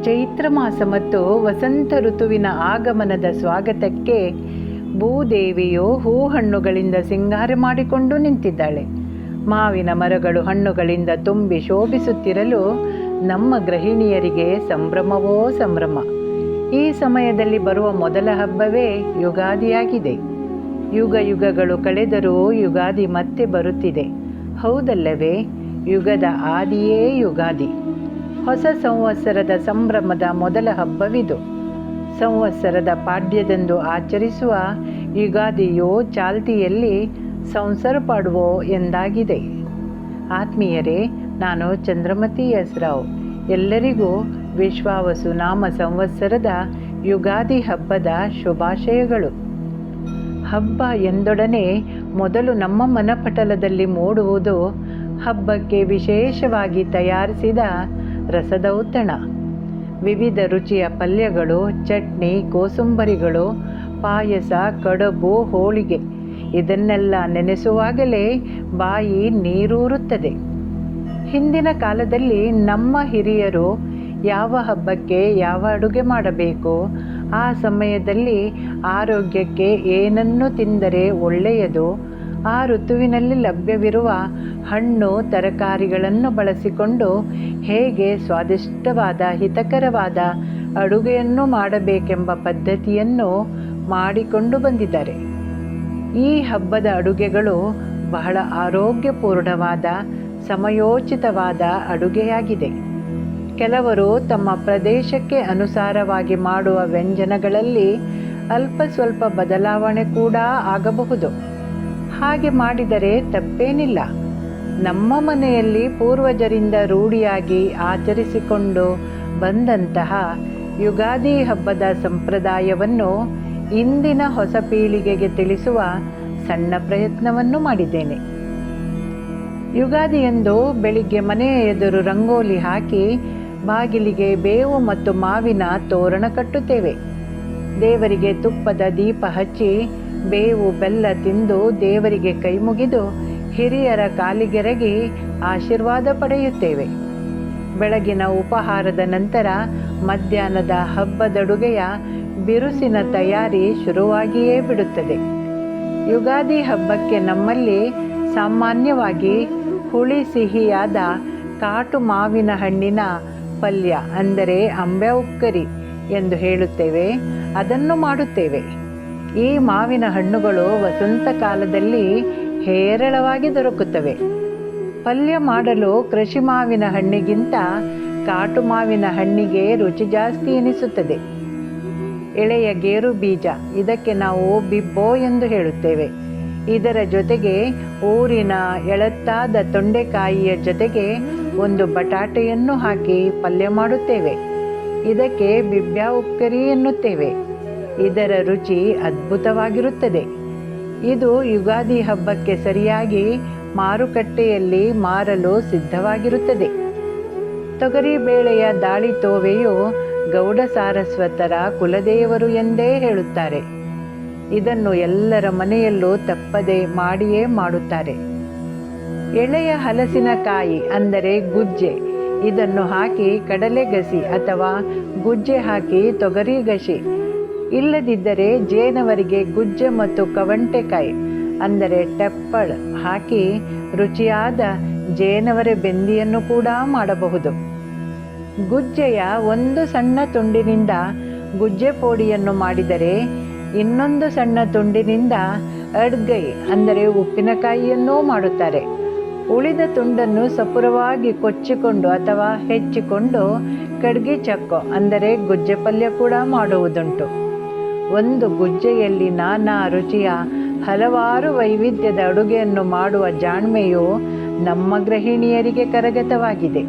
ಚೈತ್ರ ಮಾಸ ಮತ್ತು ವಸಂತ ಋತುವಿನ ಆಗಮನದ ಸ್ವಾಗತಕ್ಕೆ ಭೂದೇವಿಯು ಹಣ್ಣುಗಳಿಂದ ಸಿಂಗಾರ ಮಾಡಿಕೊಂಡು ನಿಂತಿದ್ದಾಳೆ. ಮಾವಿನ ಮರಗಳು ಹಣ್ಣುಗಳಿಂದ ತುಂಬಿ ಶೋಭಿಸುತ್ತಿರಲು ನಮ್ಮ ಗೃಹಿಣಿಯರಿಗೆ ಸಂಭ್ರಮವೋ ಸಂಭ್ರಮ. ಈ ಸಮಯದಲ್ಲಿ ಬರುವ ಮೊದಲ ಹಬ್ಬವೇ ಯುಗಾದಿಯಾಗಿದೆ. ಯುಗ ಯುಗಗಳು ಕಳೆದರೂ ಯುಗಾದಿ ಮತ್ತೆ ಬರುತ್ತಿದೆ, ಹೌದಲ್ಲವೇ? ಯುಗದ ಆದಿಯೇ ಯುಗಾದಿ. ಹೊಸ ಸಂವತ್ಸರದ ಸಂಭ್ರಮದ ಮೊದಲ ಹಬ್ಬವಿದು. ಸಂವತ್ಸರದ ಪಾಡ್ಯದಂದು ಆಚರಿಸುವ ಯುಗಾದಿಯು ಚಾಲ್ತಿಯಲ್ಲಿ ಸಂಸಾರ ಪಾಡುವೋ ಎಂದಾಗಿದೆ. ಆತ್ಮೀಯರೇ, ನಾನು ಚಂದ್ರಮತಿ ಎಸ್ ರಾವ್. ಎಲ್ಲರಿಗೂ ವಿಶ್ವಾವಸು ನಾಮ ಸಂವತ್ಸರದ ಯುಗಾದಿ ಹಬ್ಬದ ಶುಭಾಶಯಗಳು. ಹಬ್ಬ ಎಂದೊಡನೆ ಮೊದಲು ನಮ್ಮ ಮನಪಟಲದಲ್ಲಿ ಮೂಡುವುದು ಹಬ್ಬಕ್ಕೆ ವಿಶೇಷವಾಗಿ ತಯಾರಿಸಿದ ರಸದೌತಣ. ವಿವಿಧ ರುಚಿಯ ಪಲ್ಯಗಳು, ಚಟ್ನಿ, ಕೋಸುಂಬರಿಗಳು, ಪಾಯಸ, ಕಡುಬು, ಹೋಳಿಗೆ ಇದನ್ನೆಲ್ಲ ನೆನೆಸುವಾಗಲೇ ಬಾಯಿ ನೀರೂರುತ್ತದೆ. ಹಿಂದಿನ ಕಾಲದಲ್ಲಿ ನಮ್ಮ ಹಿರಿಯರು ಯಾವ ಹಬ್ಬಕ್ಕೆ ಯಾವ ಅಡುಗೆ ಮಾಡಬೇಕು, ಆ ಸಮಯದಲ್ಲಿ ಆರೋಗ್ಯಕ್ಕೆ ಏನನ್ನು ತಿಂದರೆ ಒಳ್ಳೆಯದು, ಆ ಋತುವಿನಲ್ಲಿ ಲಭ್ಯವಿರುವ ಹಣ್ಣು ತರಕಾರಿಗಳನ್ನು ಬಳಸಿಕೊಂಡು ಹೇಗೆ ಸ್ವಾದಿಷ್ಟವಾದ ಹಿತಕರವಾದ ಅಡುಗೆಯನ್ನು ಮಾಡಬೇಕೆಂಬ ಪದ್ಧತಿಯನ್ನು ಮಾಡಿಕೊಂಡು ಬಂದಿದ್ದಾರೆ. ಈ ಹಬ್ಬದ ಅಡುಗೆಗಳು ಬಹಳ ಆರೋಗ್ಯಪೂರ್ಣವಾದ ಸಮಯೋಚಿತವಾದ ಅಡುಗೆಯಾಗಿದೆ. ಕೆಲವರು ತಮ್ಮ ಪ್ರದೇಶಕ್ಕೆ ಅನುಸಾರವಾಗಿ ಮಾಡುವ ವ್ಯಂಜನಗಳಲ್ಲಿ ಅಲ್ಪ ಸ್ವಲ್ಪ ಬದಲಾವಣೆ ಕೂಡ ಆಗಬಹುದು. ಹಾಗೆ ಮಾಡಿದರೆ ತಪ್ಪೇನಿಲ್ಲ. ನಮ್ಮ ಮನೆಯಲ್ಲಿ ಪೂರ್ವಜರಿಂದ ರೂಢಿಯಾಗಿ ಆಚರಿಸಿಕೊಂಡು ಬಂದಂತಹ ಯುಗಾದಿ ಹಬ್ಬದ ಸಂಪ್ರದಾಯವನ್ನು ಇಂದಿನ ಹೊಸ ಪೀಳಿಗೆಗೆ ತಿಳಿಸುವ ಸಣ್ಣ ಪ್ರಯತ್ನವನ್ನು ಮಾಡಿದ್ದೇನೆ. ಯುಗಾದಿಯಂದು ಬೆಳಿಗ್ಗೆ ಮನೆಯ ಎದುರು ರಂಗೋಲಿ ಹಾಕಿ ಬಾಗಿಲಿಗೆ ಬೇವು ಮತ್ತು ಮಾವಿನ ತೋರಣ ಕಟ್ಟುತ್ತೇವೆ. ದೇವರಿಗೆ ತುಪ್ಪದ ದೀಪ ಹಚ್ಚಿ ಬೇವು ಬೆಲ್ಲ ತಿಂದು ದೇವರಿಗೆ ಕೈ ಮುಗಿದು ಹಿರಿಯರ ಕಾಲಿಗೆರಗಿ ಆಶೀರ್ವಾದ ಪಡೆಯುತ್ತೇವೆ. ಬೆಳಗಿನ ಉಪಹಾರದ ನಂತರ ಮಧ್ಯಾಹ್ನದ ಹಬ್ಬದಡುಗೆಯ ಬಿರುಸಿನ ತಯಾರಿ ಶುರುವಾಗಿಯೇ ಬಿಡುತ್ತದೆ. ಯುಗಾದಿ ಹಬ್ಬಕ್ಕೆ ನಮ್ಮಲ್ಲಿ ಸಾಮಾನ್ಯವಾಗಿ ಹುಳಿ ಸಿಹಿಯಾದ ಕಾಟು ಮಾವಿನ ಹಣ್ಣಿನ ಪಲ್ಯ ಅಂದರೆ ಅಂಬೆ ಉಕ್ಕರಿ ಎಂದು ಹೇಳುತ್ತೇವೆ, ಅದನ್ನು ಮಾಡುತ್ತೇವೆ. ಈ ಮಾವಿನ ಹಣ್ಣುಗಳು ವಸಂತ ಕಾಲದಲ್ಲಿ ಹೇರಳವಾಗಿ ದೊರಕುತ್ತವೆ. ಪಲ್ಯ ಮಾಡಲು ಕೃಷಿ ಮಾವಿನ ಹಣ್ಣಿಗಿಂತ ಕಾಟು ಮಾವಿನ ಹಣ್ಣಿಗೆ ರುಚಿ ಜಾಸ್ತಿ ಎನಿಸುತ್ತದೆ. ಎಳೆಯ ಗೇರು ಬೀಜ, ಇದಕ್ಕೆ ನಾವು ಬಿಬ್ಬೋ ಎಂದು ಹೇಳುತ್ತೇವೆ. ಇದರ ಜೊತೆಗೆ ಊರಿನ ಎಳತ್ತಾದ ತೊಂಡೆಕಾಯಿಯ ಜೊತೆಗೆ ಒಂದು ಬಟಾಟೆಯನ್ನು ಹಾಕಿ ಪಲ್ಯ ಮಾಡುತ್ತೇವೆ. ಇದಕ್ಕೆ ಬಿಬ್ಬ್ಯಾ ಉಕ್ಕರಿ ಎನ್ನುತ್ತೇವೆ. ಇದರ ರುಚಿ ಅದ್ಭುತವಾಗಿರುತ್ತದೆ. ಇದು ಯುಗಾದಿ ಹಬ್ಬಕ್ಕೆ ಸರಿಯಾಗಿ ಮಾರುಕಟ್ಟೆಯಲ್ಲಿ ಮಾರಲು ಸಿದ್ಧವಾಗಿರುತ್ತದೆ. ತೊಗರಿಬೇಳೆಯ ದಾಳಿ ತೋವೆಯು ಗೌಡ ಸಾರಸ್ವತರ ಕುಲದೇವರು ಎಂದೇ ಹೇಳುತ್ತಾರೆ. ಇದನ್ನು ಎಲ್ಲರ ಮನೆಯಲ್ಲೂ ತಪ್ಪದೆ ಮಾಡಿಯೇ ಮಾಡುತ್ತಾರೆ. ಎಳೆಯ ಹಲಸಿನಕಾಯಿ ಅಂದರೆ ಗುಜ್ಜೆ, ಇದನ್ನು ಹಾಕಿ ಕಡಲೆ ಗಸಿ ಅಥವಾ ಗುಜ್ಜೆ ಹಾಕಿ ತೊಗರಿ ಗಸಿ, ಇಲ್ಲದಿದ್ದರೆ ಜೇನವರಿಗೆ ಗುಜ್ಜೆ ಮತ್ತು ಕವಂಟೆಕಾಯಿ ಅಂದರೆ ಟೆಪ್ಪಳ್ ಹಾಕಿ ರುಚಿಯಾದ ಜೇನವರೆ ಬೆಂದಿಯನ್ನು ಕೂಡ ಮಾಡಬಹುದು. ಗುಜ್ಜೆಯ ಒಂದು ಸಣ್ಣ ತುಂಡಿನಿಂದ ಗುಜ್ಜೆ ಪೋಡಿಯನ್ನು ಮಾಡಿದರೆ ಇನ್ನೊಂದು ಸಣ್ಣ ತುಂಡಿನಿಂದ ಅಡ್ಗೈ ಅಂದರೆ ಉಪ್ಪಿನಕಾಯಿಯನ್ನೂ ಮಾಡುತ್ತಾರೆ. ಉಳಿದ ತುಂಡನ್ನು ಸಪುರವಾಗಿ ಕೊಚ್ಚಿಕೊಂಡು ಅಥವಾ ಹೆಚ್ಚಿಕೊಂಡು ಕಡ್ಗಿ ಚಕ್ಕೋ ಅಂದರೆ ಗುಜ್ಜೆ ಪಲ್ಯ ಕೂಡ ಮಾಡುವುದುಂಟು. ಒಂದು ಗುಜ್ಜೆಯಲ್ಲಿ ನಾನಾ ರುಚಿಯ ಹಲವಾರು ವೈವಿಧ್ಯದ ಅಡುಗೆಯನ್ನು ಮಾಡುವ ಜಾಣ್ಮೆಯು ನಮ್ಮ ಗೃಹಿಣಿಯರಿಗೆ ಕರಗತವಾಗಿದೆ.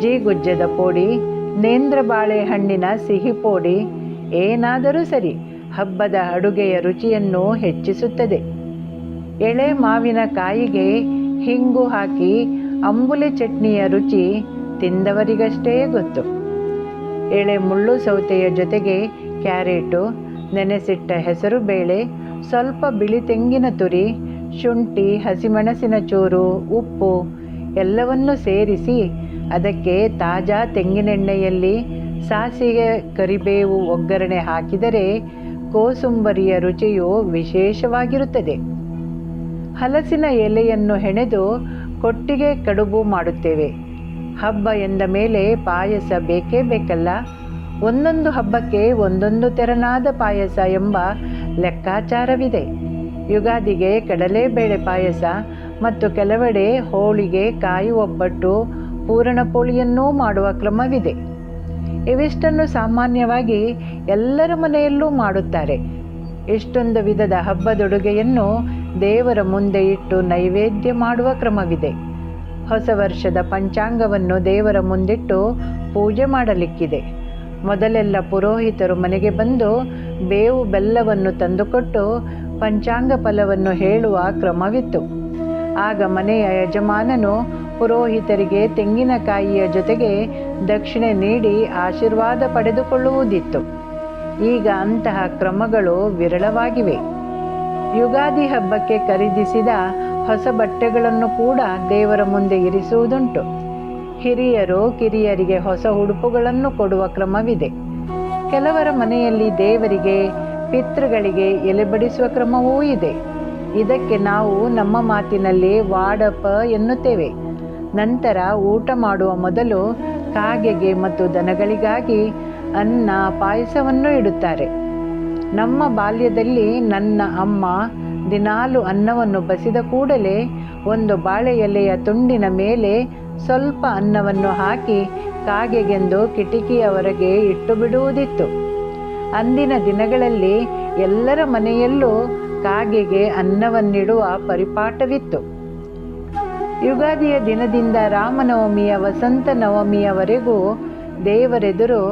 ಜೀಗುಜ್ಜದ ಪೋಡಿ, ನೇಂದ್ರ ಬಾಳೆಹಣ್ಣಿನ ಸಿಹಿ ಪೋಡಿ, ಏನಾದರೂ ಸರಿ ಹಬ್ಬದ ಅಡುಗೆಯ ರುಚಿಯನ್ನು ಹೆಚ್ಚಿಸುತ್ತದೆ. ಎಳೆ ಮಾವಿನ ಕಾಯಿಗೆ ಹಿಂಗು ಹಾಕಿ ಅಂಬುಲಿ ಚಟ್ನಿಯ ರುಚಿ ತಿಂದವರಿಗಷ್ಟೇ ಗೊತ್ತು. ಎಳೆ ಮುಳ್ಳು ಸೌತೆಯ ಜೊತೆಗೆ ಕ್ಯಾರೆಟು, ನೆನೆಸಿಟ್ಟ ಹೆಸರು ಬೇಳೆ, ಸ್ವಲ್ಪ ಬಿಳಿ ತೆಂಗಿನ ತುರಿ, ಶುಂಠಿ, ಹಸಿಮೆಣಸಿನ ಚೂರು, ಉಪ್ಪು ಎಲ್ಲವನ್ನು ಸೇರಿಸಿ ಅದಕ್ಕೆ ತಾಜಾ ತೆಂಗಿನೆಣ್ಣೆಯಲ್ಲಿ ಸಾಸಿವೆ ಕರಿಬೇವು ಒಗ್ಗರಣೆ ಹಾಕಿದರೆ ಕೋಸುಂಬರಿಯ ರುಚಿಯು ವಿಶೇಷವಾಗಿರುತ್ತದೆ. ಹಲಸಿನ ಎಲೆಯನ್ನು ಹೆಣೆದು ಕೊಟ್ಟಿಗೆ ಕಡುಬು ಮಾಡುತ್ತೇವೆ. ಹಬ್ಬ ಎಂದ ಮೇಲೆ ಪಾಯಸ ಬೇಕೇ ಬೇಕಲ್ಲ. ಒಂದೊಂದು ಹಬ್ಬಕ್ಕೆ ಒಂದೊಂದು ತೆರನಾದ ಪಾಯಸ ಎಂಬ ಲೆಕ್ಕಾಚಾರವಿದೆ. ಯುಗಾದಿಗೆ ಕಡಲೆಬೇಳೆ ಪಾಯಸ ಮತ್ತು ಕೆಲವೆಡೆ ಹೋಳಿಗೆ, ಕಾಯಿ ಒಬ್ಬಟ್ಟು, ಪೂರಣಪೋಳಿಯನ್ನೂ ಮಾಡುವ ಕ್ರಮವಿದೆ. ಇವಿಷ್ಟನ್ನು ಸಾಮಾನ್ಯವಾಗಿ ಎಲ್ಲರ ಮನೆಯಲ್ಲೂ ಮಾಡುತ್ತಾರೆ. ಇಷ್ಟೊಂದು ವಿಧದ ಹಬ್ಬದೊಡುಗೆಯನ್ನು ದೇವರ ಮುಂದೆ ಇಟ್ಟು ನೈವೇದ್ಯ ಮಾಡುವ ಕ್ರಮವಿದೆ. ಹೊಸ ವರ್ಷದ ಪಂಚಾಂಗವನ್ನು ದೇವರ ಮುಂದಿಟ್ಟು ಪೂಜೆ ಮಾಡಲಿಕ್ಕಿದೆ. ಮೊದಲೆಲ್ಲ ಪುರೋಹಿತರು ಮನೆಗೆ ಬಂದು ಬೇವು ಬೆಲ್ಲವನ್ನು ತಂದುಕೊಟ್ಟು ಪಂಚಾಂಗ ಫಲವನ್ನು ಹೇಳುವ ಕ್ರಮವಿತ್ತು. ಆಗ ಮನೆಯ ಯಜಮಾನನು ಪುರೋಹಿತರಿಗೆ ತೆಂಗಿನಕಾಯಿಯ ಜೊತೆಗೆ ದಕ್ಷಿಣೆ ನೀಡಿ ಆಶೀರ್ವಾದ ಪಡೆದುಕೊಳ್ಳುವುದಿತ್ತು. ಈಗ ಅಂತಹ ಕ್ರಮಗಳು ವಿರಳವಾಗಿವೆ. ಯುಗಾದಿ ಹಬ್ಬಕ್ಕೆ ಖರೀದಿಸಿದ ಹೊಸ ಬಟ್ಟೆಗಳನ್ನು ಕೂಡ ದೇವರ ಮುಂದೆ ಇರಿಸುವುದುಂಟು. ಹಿರಿಯರು ಕಿರಿಯರಿಗೆ ಹೊಸ ಉಡುಪುಗಳನ್ನು ಕೊಡುವ ಕ್ರಮವಿದೆ. ಕೆಲವರ ಮನೆಯಲ್ಲಿ ದೇವರಿಗೆ, ಪಿತೃಗಳಿಗೆ ಎಲೆ ಬಡಿಸುವ ಕ್ರಮವೂ ಇದೆ. ಇದಕ್ಕೆ ನಾವು ನಮ್ಮ ಮಾತಿನಲ್ಲಿ ವಾಡಪ ಎನ್ನುತ್ತೇವೆ. ನಂತರ ಊಟ ಮಾಡುವ ಮೊದಲು ಕಾಗೆಗೆ ಮತ್ತು ದನಗಳಿಗಾಗಿ ಅನ್ನ, ಪಾಯಸವನ್ನು ಇಡುತ್ತಾರೆ. ನಮ್ಮ ಬಾಲ್ಯದಲ್ಲಿ ನನ್ನ ಅಮ್ಮ ದಿನಾಲು ಅನ್ನವನ್ನು ಬಸಿದ ಕೂಡಲೇ ಒಂದು ಬಾಳೆ ಎಲೆಯ ತುಂಡಿನ ಮೇಲೆ ಸ್ವಲ್ಪ ಅನ್ನವನ್ನು ಹಾಕಿ ಕಾಗೆಗೆಂದು ಕಿಟಕಿಯ ಹೊರಗೆ ಇಟ್ಟು ಬಿಡುವುದಿತ್ತು. ಅಂದಿನ ದಿನಗಳಲ್ಲಿ ಎಲ್ಲರ ಮನೆಯಲ್ಲೂ ಕಾಗೆಗೆ ಅನ್ನವನ್ನಿಡುವ ಪರಿಪಾಠವಿತ್ತು. ಯುಗಾದಿಯ ದಿನದಿಂದ ರಾಮನವಮಿಯ ವಸಂತ ನವಮಿಯವರೆಗೂ ದೇವರೆದುರು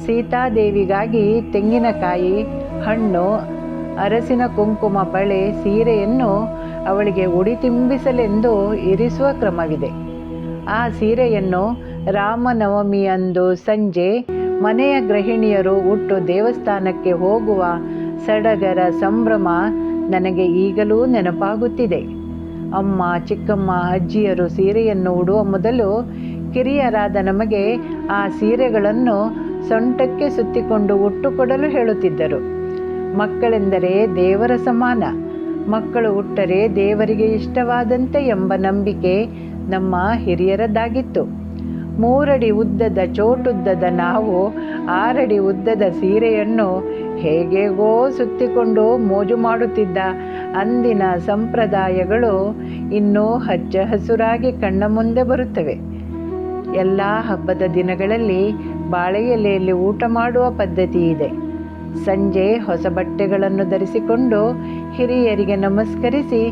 ಸೀತಾದೇವಿಗಾಗಿ ತೆಂಗಿನಕಾಯಿ, ಹಣ್ಣು, ಅರಸಿನ ಕುಂಕುಮ, ಬಳೆ, ಸೀರೆಯನ್ನು ಅವಳಿಗೆ ಉಡಿ ತುಂಬಿಸಲೆಂದು ಇರಿಸುವ ಕ್ರಮವಿದೆ. ಆ ಸೀರೆಯನ್ನು ರಾಮನವಮಿಯಂದು ಸಂಜೆ ಮನೆಯ ಗೃಹಿಣಿಯರು ಉಟ್ಟು ದೇವಸ್ಥಾನಕ್ಕೆ ಹೋಗುವ ಸಡಗರ ಸಂಭ್ರಮ ನನಗೆ ಈಗಲೂ ನೆನಪಾಗುತ್ತಿದೆ. ಅಮ್ಮ, ಚಿಕ್ಕಮ್ಮ, ಅಜ್ಜಿಯರು ಸೀರೆಯನ್ನು ಉಡುವ ಮೊದಲು ಕಿರಿಯರಾದ ನಮಗೆ ಆ ಸೀರೆಗಳನ್ನು ಸೊಂಟಕ್ಕೆ ಸುತ್ತಿಕೊಂಡು ಉಟ್ಟುಕೊಡಲು ಹೇಳುತ್ತಿದ್ದರು. ಮಕ್ಕಳೆಂದರೆ ದೇವರ ಸಮಾನ, ಮಕ್ಕಳು ಉಟ್ಟರೆ ದೇವರಿಗೆ ಇಷ್ಟವಾದಂತೆ ಎಂಬ ನಂಬಿಕೆ ನಮ್ಮ ಹಿರಿಯರದ್ದಾಗಿತ್ತು. 3 ಅಡಿ ಉದ್ದದ ಚೋಟುದ್ದದ ನಾವು 6 ಅಡಿ ಉದ್ದದ ಸೀರೆಯನ್ನು ಹೇಗೇಗೋ ಸುತ್ತಿಕೊಂಡು ಮೋಜು ಮಾಡುತ್ತಿದ್ದ ಅಂದಿನ ಸಂಪ್ರದಾಯಗಳು ಇನ್ನೂ ಹಚ್ಚ ಹಸುರಾಗಿ ಕಣ್ಣ ಮುಂದೆ ಬರುತ್ತವೆ. ಎಲ್ಲ ಹಬ್ಬದ ದಿನಗಳಲ್ಲಿ ಬಾಳೆ ಎಲೆಯಲ್ಲಿ ಊಟ ಮಾಡುವ ಪದ್ಧತಿ ಇದೆ. ಸಂಜೆ ಹೊಸ ಬಟ್ಟೆಗಳನ್ನು ಧರಿಸಿಕೊಂಡು ಹಿರಿಯರಿಗೆ ನಮಸ್ಕರಿಸಿ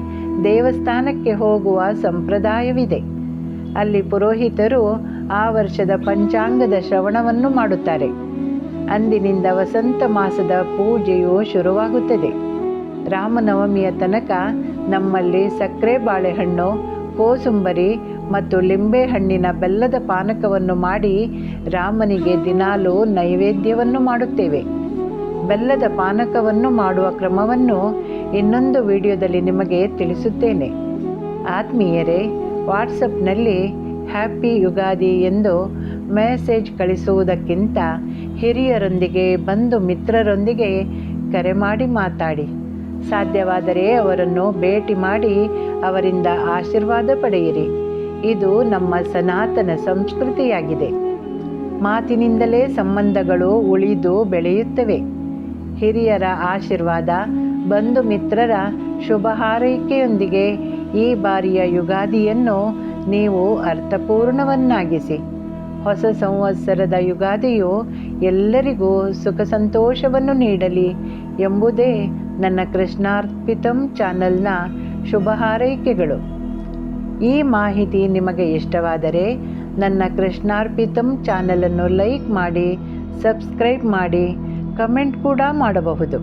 ದೇವಸ್ಥಾನಕ್ಕೆ ಹೋಗುವ ಸಂಪ್ರದಾಯವಿದೆ. ಅಲ್ಲಿ ಪುರೋಹಿತರು ಆ ವರ್ಷದ ಪಂಚಾಂಗದ ಶ್ರವಣವನ್ನು ಮಾಡುತ್ತಾರೆ. ಅಂದಿನಿಂದ ವಸಂತ ಮಾಸದ ಪೂಜೆಯು ಶುರುವಾಗುತ್ತದೆ. ರಾಮನವಮಿಯ ತನಕ ನಮ್ಮಲ್ಲಿ ಸಕ್ಕರೆ ಬಾಳೆಹಣ್ಣು, ಕೋಸುಂಬರಿ ಮತ್ತು ಲಿಂಬೆಹಣ್ಣಿನ ಬೆಲ್ಲದ ಪಾನಕವನ್ನು ಮಾಡಿ ರಾಮನಿಗೆ ದಿನಾಲೂ ನೈವೇದ್ಯವನ್ನು ಮಾಡುತ್ತೇವೆ. ಬೆಲ್ಲದ ಪಾನಕವನ್ನು ಮಾಡುವ ಕ್ರಮವನ್ನು ಇನ್ನೊಂದು ವಿಡಿಯೋದಲ್ಲಿ ನಿಮಗೆ ತಿಳಿಸುತ್ತೇನೆ. ಆತ್ಮೀಯರೇ, ವಾಟ್ಸಪ್ನಲ್ಲಿ ಹ್ಯಾಪಿ ಯುಗಾದಿ ಎಂದು ಮೆಸೇಜ್ ಕಳಿಸುವುದಕ್ಕಿಂತ ಹಿರಿಯರೊಂದಿಗೆ, ಬಂಧು ಮಿತ್ರರೊಂದಿಗೆ ಕರೆ ಮಾಡಿ ಮಾತಾಡಿ. ಸಾಧ್ಯವಾದರೆ ಅವರನ್ನು ಭೇಟಿ ಮಾಡಿ ಅವರಿಂದ ಆಶೀರ್ವಾದ ಪಡೆಯಿರಿ. ಇದು ನಮ್ಮ ಸನಾತನ ಸಂಸ್ಕೃತಿಯಾಗಿದೆ. ಮಾತಿನಿಂದಲೇ ಸಂಬಂಧಗಳು ಉಳಿದು ಬೆಳೆಯುತ್ತವೆ. ಹಿರಿಯರ ಆಶೀರ್ವಾದ, ಬಂಧು ಮಿತ್ರರ ಶುಭ ಹಾರೈಕೆಯೊಂದಿಗೆ ಈ ಬಾರಿಯ ಯುಗಾದಿಯನ್ನು ನೀವು ಅರ್ಥಪೂರ್ಣವನ್ನಾಗಿಸಿ. ಹೊಸ ಸಂವತ್ಸರದ ಯುಗಾದಿಯು ಎಲ್ಲರಿಗೂ ಸುಖ ಸಂತೋಷವನ್ನು ನೀಡಲಿ ಎಂಬುದೇ ನನ್ನ ಕೃಷ್ಣಾರ್ಪಿತಂ ಚಾನಲ್ನ ಶುಭ ಹಾರೈಕೆಗಳು. ಈ ಮಾಹಿತಿ ನಿಮಗೆ ಇಷ್ಟವಾದರೆ ನನ್ನ ಕೃಷ್ಣಾರ್ಪಿತಂ ಚಾನಲನ್ನು ಲೈಕ್ ಮಾಡಿ, ಸಬ್ಸ್ಕ್ರೈಬ್ ಮಾಡಿ, ಕಮೆಂಟ್ ಕೂಡ ಮಾಡಬಹುದು.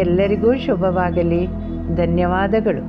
ಎಲ್ಲರಿಗೂ ಶುಭವಾಗಲಿ. ಧನ್ಯವಾದಗಳು.